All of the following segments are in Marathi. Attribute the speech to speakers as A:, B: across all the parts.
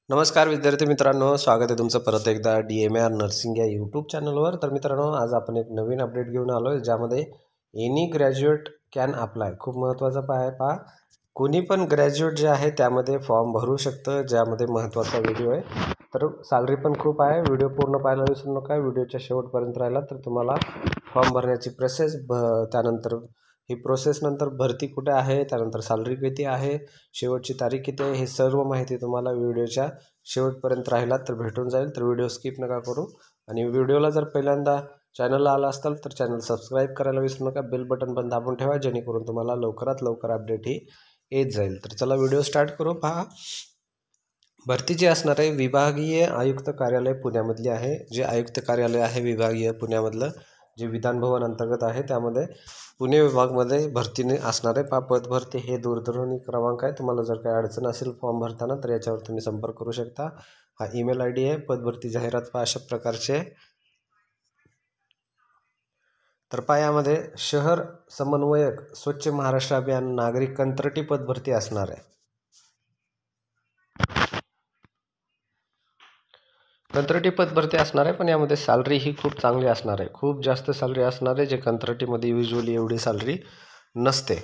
A: नमस्कार विद्यार्थी मित्रांनो, स्वागत आहे तुमचं परत एकदा DMAR नर्सिंग या यूट्यूब चॅनलवर। तर मित्रांनो, आज आपण एक नवीन अपडेट घेऊन आलो आहे, ज्यामध्ये एनी ग्रॅज्युएट कॅन अप्लाय खूप महत्त्वाचं आहे। पहा, कोणी पण ग्रॅज्युएट जे आहे त्यामध्ये फॉर्म भरू शकतं, ज्यामध्ये महत्त्वाचा व्हिडिओ आहे। तर सॅलरी पण खूप आहे। व्हिडिओ पूर्ण पाहायला विसरू नका, व्हिडिओच्या शेवटपर्यंत राहिला तर तुम्हाला फॉर्म भरण्याची प्रोसेस, त्यानंतर ही प्रोसेस नंतर भरती कुठे आहे, त्यानंतर सॅलरी किती आहे, शेवटची तारीख किती आहे, हे सर्व माहिती तुम्हाला व्हिडिओच्या शेवटपर्यंत राहिलात तर भेटून जाईल। तर व्हिडिओ स्किप नका करू आणि व्हिडिओला जर पहिल्यांदा चॅनलला आला असाल तर चॅनल सबस्क्राईब करायला विसरू नका, बेल बटन पण दाबून ठेवा, जेणेकरून तुम्हाला लवकरात लवकर अपडेट ही येत जाईल। तर चला व्हिडिओ स्टार्ट करू। पहा, भरती जी असणार आहे विभागीय आयुक्त कार्यालय पुण्यामधली आहे। जे आयुक्त कार्यालय आहे विभागीय पुण्यामधलं, जे विधान भवन अंतर्गत आहे, त्यामध्ये पुणे विभागमध्ये भरतीने असणारे पद भरती हे दूरध्वनी क्रमांक आहे। तुम्हाला जर काही अडचण असेल फॉर्म भरताना तर याच्यावर तुम्ही संपर्क करू शकता। हा ईमेल ID आहे। पद भरती जाहिरात पहा अशा प्रकारचे। तर पहा, यामध्ये शहर समन्वयक, स्वच्छ महाराष्ट्र अभियान, नागरिक कंत्राटी पद भरती असणार आहे। कंत्राटी पद भरती असणार आहे, पण यामध्ये सॅलरी ही खूप चांगली असणार आहे, खूप जास्त सॅलरी असणार आहे, जे कंत्राटीमध्ये युजुअली एवढी सॅलरी नसते।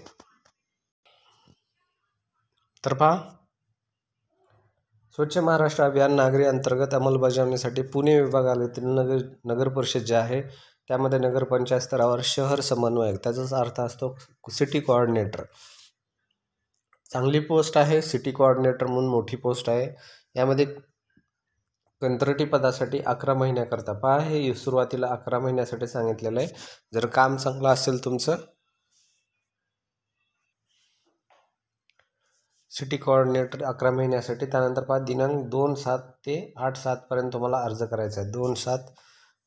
A: तर पहा, स्वच्छ महाराष्ट्र अभियान नागरी अंतर्गत अंमलबजावणीसाठी पुणे विभागातील नगर परिषद जे आहे त्यामध्ये नगरपंचायत स्तरावर शहर समन्वयक, त्याचाच अर्थ असतो सिटी कोऑर्डिनेटर। चांगली पोस्ट आहे, सिटी कोऑर्डिनेटर म्हणून मोठी पोस्ट आहे। यामध्ये कंत्राटी पदासाठी 11 महिन्याकरता, पहा हे सुरुवातीला 11 महिन्यासाठी सांगितलेलं आहे। जर काम चांगलं असेल तुमचं, सिटी कोऑर्डिनेटर 11 महिन्यासाठी, त्यानंतर पहा दिनांक 2/7 ते 8/7 पर्यंत तुम्हाला अर्ज करायचा आहे। 2/7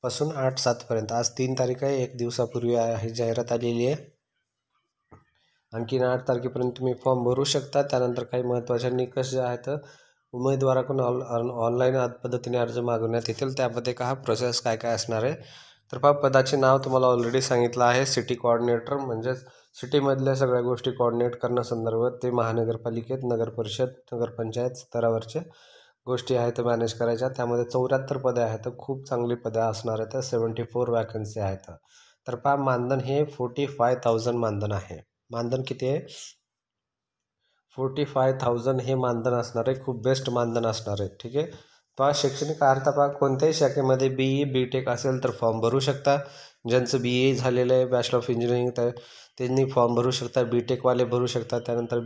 A: पासून 8/7 पर्यंत। आज 3 तारीख आहे, एक दिवसापूर्वी ही जाहिरात आलेली आहे। आणखीन 8 तारखेपर्यंत तुम्ही फॉर्म भरू शकता। त्यानंतर काही महत्त्वाचे निकष जे आहेत, उमेदवाराकडून ऑनलाईन पद्धतीने अर्ज मागवण्यात येतील। त्यामध्ये का प्रोसेस काय काय असणार आहे, तर पहा पदाचे नाव तुम्हाला ऑलरेडी सांगितलं आहे। सिटी कोऑर्डिनेटर म्हणजेच सिटीमधल्या सगळ्या गोष्टी कोऑर्डिनेट करण्यासंदर्भात ते महानगरपालिकेत, नगरपरिषद, नगरपंचायत स्तरावरचे गोष्टी आहेत मॅनेज करायच्या। त्यामध्ये 74 पदे आहेत, खूप चांगली पदे असणार आहेत। 74 वॅकन्सी आहेत। तर पहा, मानधन हे 45,000 मानधन आहे। मानधन किती आहे? 45,000 हे मानधन असणार आहे, खूप बेस्ट मानधन असणार आहे। ठीक आहे। पहा, शैक्षणिक अर्हता पहा, कोणत्याही शाखेमध्ये BE BTech असेल तर फॉर्म भरू शकता। ज्यांचं BE झालेलं आहे, बॅचलर ऑफ इंजिनिअरिंग, तर त्यांनी फॉर्म भरू शकता। BTechवाले भरू शकतात, त्यानंतर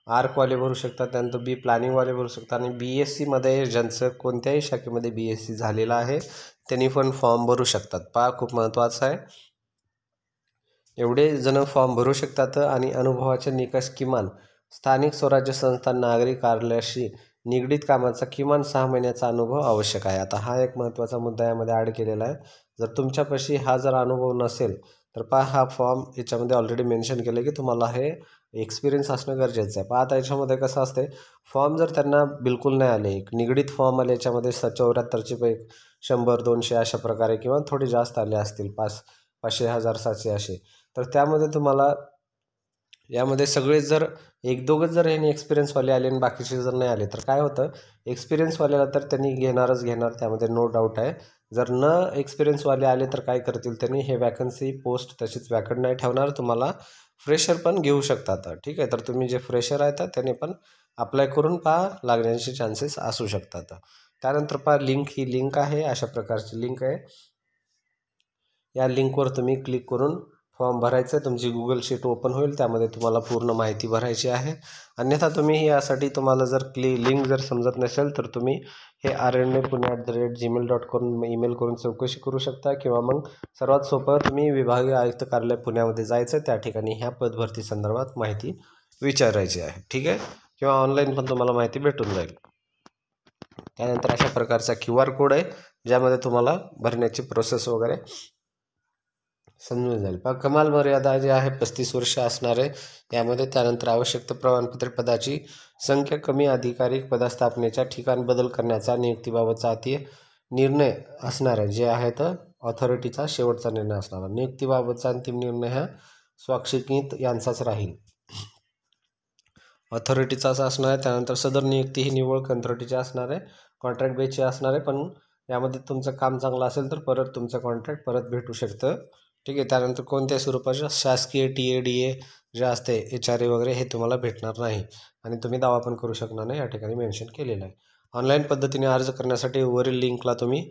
A: ARCवाले भरू शकतात, त्यानंतर B प्लॅनिंगवाले भरू शकतात, आणि BScमध्ये ज्यांचं कोणत्याही शाखेमध्ये BSc झालेलं आहे त्यांनी पण फॉर्म भरू शकतात। पहा, खूप महत्त्वाचं आहे, एवढे जण फॉर्म भरू शकतात। आणि अनुभवाचे निकष, किमान स्थानिक स्वराज्य संस्था नागरी कार्यालयाशी निगडीत कामाचा किमान 6 महिन्याचा अनुभव आवश्यक आहे। आता हा एक महत्त्वाचा मुद्दा यामध्ये ॲड केलेला आहे। जर तुमच्यापाशी हा जर अनुभव नसेल तर पहा, हा फॉर्म याच्यामध्ये ऑलरेडी मेन्शन केलं की तुम्हाला हे एक्सपिरियन्स असणं गरजेचं आहे। पहा, आता याच्यामध्ये कसं असते, फॉर्म जर त्यांना बिलकुल नाही आले, एक निगडीत फॉर्म आले, याच्यामध्ये 74चे पैकी 100-200 अशा प्रकारे, किंवा थोडे जास्त आले असतील, 500, 1000, 700 असे, तर त्यामध्ये तुम्हाला यामध्ये सगळे जर एक दोघंच जर यांनी एक्सपिरियन्सवाले आले आणि बाकीचे जर नाही आले तर काय होतं, एक्सपिरियन्सवाल्याला तर त्यांनी घेणार, त्यामध्ये नो डाऊट आहे। जर न एक्सपिरियन्सवाले आले तर काय करतील त्यांनी, हे वॅकन्सी पोस्ट तशीच वॅकंट नाही ठेवणार, तुम्हाला फ्रेशर पण घेऊ शकतात। ठीक आहे। तर तुम्ही जे फ्रेशर आहेत त्यांनी पण अप्लाय करून पहा, लागण्याचे चान्सेस असू शकतात। त्यानंतर पहा, ही लिंक आहे, अशा प्रकारची लिंक आहे। या लिंकवर तुम्ही क्लिक करून फॉर्म भरायचं आहे। तुमची गुगल शीट ओपन होईल, त्यामध्ये तुम्हाला पूर्ण माहिती भरायची आहे। अन्यथा तुम्ही यासाठी, तुम्हाला जर लिंक जर समजत नसेल तर तुम्ही हे rna.pune@gmail.com ईमेल करून चौकशी करू शकता, किंवा मग सर्वात सोपं तुम्ही विभागीय आयुक्त कार्यालय पुण्यामध्ये जायचं, त्या ठिकाणी ह्या पदभरती संदर्भात माहिती विचारायची आहे। ठीक आहे। किंवा ऑनलाईन पण तुम्हाला माहिती भेटून जाईल। त्यानंतर अशा प्रकारचा QR कोड आहे, ज्यामध्ये तुम्हाला भरण्याची प्रोसेस वगैरे समजून जाईल। पण कमाल मर्यादा जी आहे 35 वर्ष असणार आहे यामध्ये। त्यानंतर आवश्यक प्रमाणपत्र, पदाची संख्या कमी, अधिकारी पदस्थापनेच्या ठिकाण बदल करण्याचा नियुक्तीबाबतचा निर्णय असणार आहे, जे आहे तर ऑथॉरिटीचा शेवटचा निर्णय असणार आहे। नियुक्तीबाबतचा अंतिम निर्णय हा स्वाक्षरीत यांचाच राहील। ऑथॉरिटीचा असं असणार आहे. त्यानंतर सदर नियुक्ती ही निव्वळ कंत्राटीची असणार आहे, कॉन्ट्रॅक्ट बेसची असणार आहे. पण यामध्ये तुमचं काम चांगलं असेल तर परत तुमचं कॉन्ट्रॅक्ट परत भेटू शकतं. ठीक आहे. त्यानंतर कोणत्याही स्वरूपाच्या शासकीय TADA जे असते HRA वगैरे हे तुम्हाला भेटणार नाही आणि तुम्ही दावा पण करू शकणार नाही, या ठिकाणी मेन्शन केलेलं आहे. ऑनलाईन पद्धतीने अर्ज करण्यासाठी वरील लिंकला तुम्ही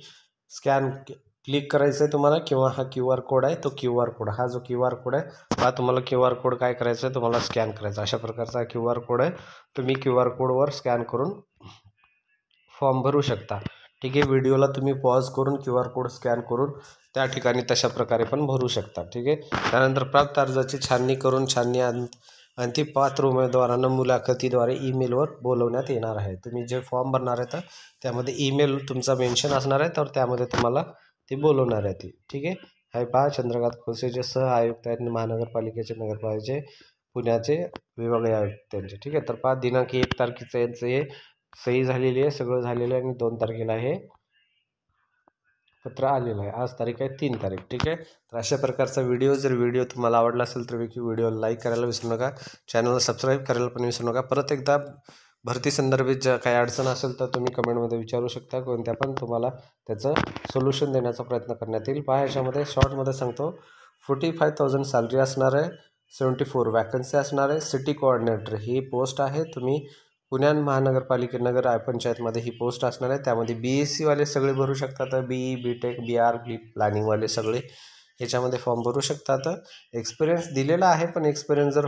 A: क्लिक करायचं आहे तुम्हाला, किंवा हा QR कोड आहे तो QR कोड, हा जो QR कोड आहे हा तुम्हाला QR कोड काय करायचं आहे, तुम्हाला स्कॅन करायचा. अशा प्रकारचा QR कोड आहे. तुम्ही QR कोडवर स्कॅन करून फॉर्म भरू शकता. ठीक आहे. व्हिडिओला तुम्ही पॉज करून QR कोड स्कॅन करून त्या ठिकाणी तशा प्रकारे पण भरू शकता. ठीक आहे. त्यानंतर प्राप्त अर्जाची छाननी करून अंतिम पात्र उमेदवारांना मुलाखतीद्वारे ईमेलवर बोलवण्यात येणार आहे. तुम्ही जे फॉर्म भरणार आहे तर त्यामध्ये ईमेल तुमचा मेन्शन असणार आहे, तर त्यामध्ये तुम्हाला ते बोलवणार आहे ती. ठीक आहे. हे पहा, चंद्रकांत खोसे जे सह आयुक्त आहेत महानगरपालिकेचे, नगरपालिकेचे पुण्याचे विभागीय आयुक्त त्यांचे. ठीक आहे. तर पहा, दिनांक 1 तारखेचं यांचं हे सही झालेली आहे, सगळं झालेलं आहे आणि 2 तारखेला हे पत्र आलेलं आहे. आज तारीख आहे 3 तारीख. ठीक आहे. तर अशा प्रकारचा व्हिडिओ तुम्हाला आवडला असेल तर व्हिडिओला लाईक करायला विसरू नका, चॅनलला सबस्क्राईब करायला पण विसरू नका. परत एकदा भरती संदर्भित ज्या काही अडचण असेल तर तुम्ही कमेंटमध्ये विचारू शकता, कोणत्या पण तुम्हाला त्याचं सोल्युशन देण्याचा प्रयत्न करण्यात येईल. पहा, याच्यामध्ये शॉर्टमध्ये सांगतो, 45,000 सॅलरी असणार आहे, 74 वॅकन्सी असणार आहे. सिटी कोऑर्डिनेटर ही पोस्ट आहे. तुम्ही पुणे महानगरपालिके नगर पंचायतमध्ये ही पोस्ट असणार आहे. त्यामध्ये BSc वाले सगळे भरू शकतात, BE BTech BR प्लॅनिंगवाले सगळे ह्याच्यामध्ये फॉर्म भरू शकतात. एक्सपिरियन्स दिलेला आहे, पण एक्सपिरियन्स जर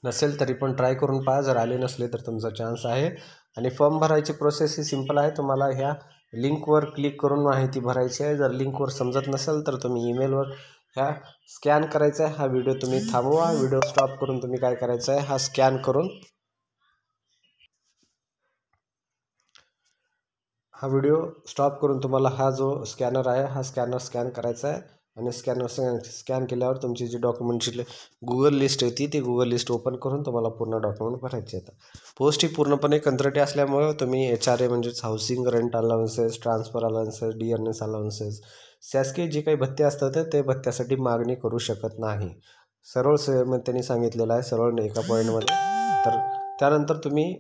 A: नसेल तरी पण ट्राय करून पहा. जर आले नसले तर तुमचा चान्स आहे. आणि फॉर्म भरायची प्रोसेस ही सिंपल आहे. तुम्हाला ह्या लिंकवर क्लिक करून माहिती भरायची आहे. जर लिंकवर समजत नसेल तर तुम्ही ईमेलवर ह्या स्कॅन करायचा आहे. हा व्हिडिओ तुम्ही थांबवा, व्हिडिओ स्टॉप करून तुम्ही काय करायचं आहे, हा स्कॅन करून हा व्हिडिओ स्टॉप करून तुम्हाला हा जो स्कॅनर आहे हा स्कॅन करायचा आहे. आणि स्कॅन केल्यावर तुमची जी डॉक्युमेंटची गुगल लिस्ट येते ती गुगल लिस्ट ओपन करून तुम्हाला पूर्ण डॉक्युमेंट भरायचे येतात. पोस्ट ही पूर्णपणे कंत्राटी असल्यामुळे तुम्ही HRA म्हणजेच housing rent allowances, transfer allowances, DNS allowances, शासकीय जे काही भत्ते असतात ते भत्त्यासाठी मागणी करू शकत नाही. सरळ त्यांनी सांगितलेलं आहे, सरळ एका पॉईंटमध्ये. तर त्यानंतर तुम्ही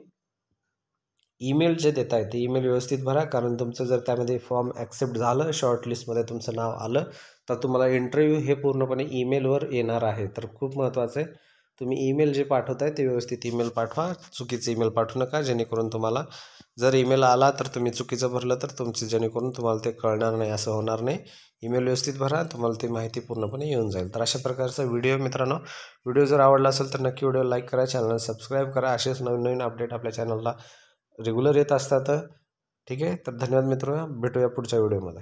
A: ईमेल जे देत आहे ते ईमेल व्यवस्थित भरा, कारण तुमचं जर त्यामध्ये फॉर्म ॲक्सेप्ट झालं, शॉर्टलिस्टमध्ये तुमचं नाव आलं तर तुम्हाला इंटरव्ह्यू हे पूर्णपणे ईमेलवर येणार आहे. तर खूप महत्त्वाचं आहे, तुम्ही ईमेल जे पाठवत आहे ते व्यवस्थित ईमेल पाठवा, चुकीचं ईमेल पाठवू नका, जेणेकरून तुम्हाला जर ईमेल आला तर तुम्ही चुकीचं भरलं तर जेणेकरून तुम्हाला ते कळणार नाही, असं होणार नाही. ईमेल व्यवस्थित भरा, तुम्हाला ती माहिती पूर्णपणे येऊन जाईल. तर अशा प्रकारचा व्हिडिओ मित्रांनो, व्हिडिओ जर आवडला असेल तर नक्की व्हिडिओ लाईक करा, चॅनलला सबस्क्राईब करा. असेच नवीन अपडेट आपल्या चॅनलला रेग्युलर येत असतात. ठीक आहे. तर धन्यवाद मित्र, भेटूया पुढच्या व्हिडिओमध्ये.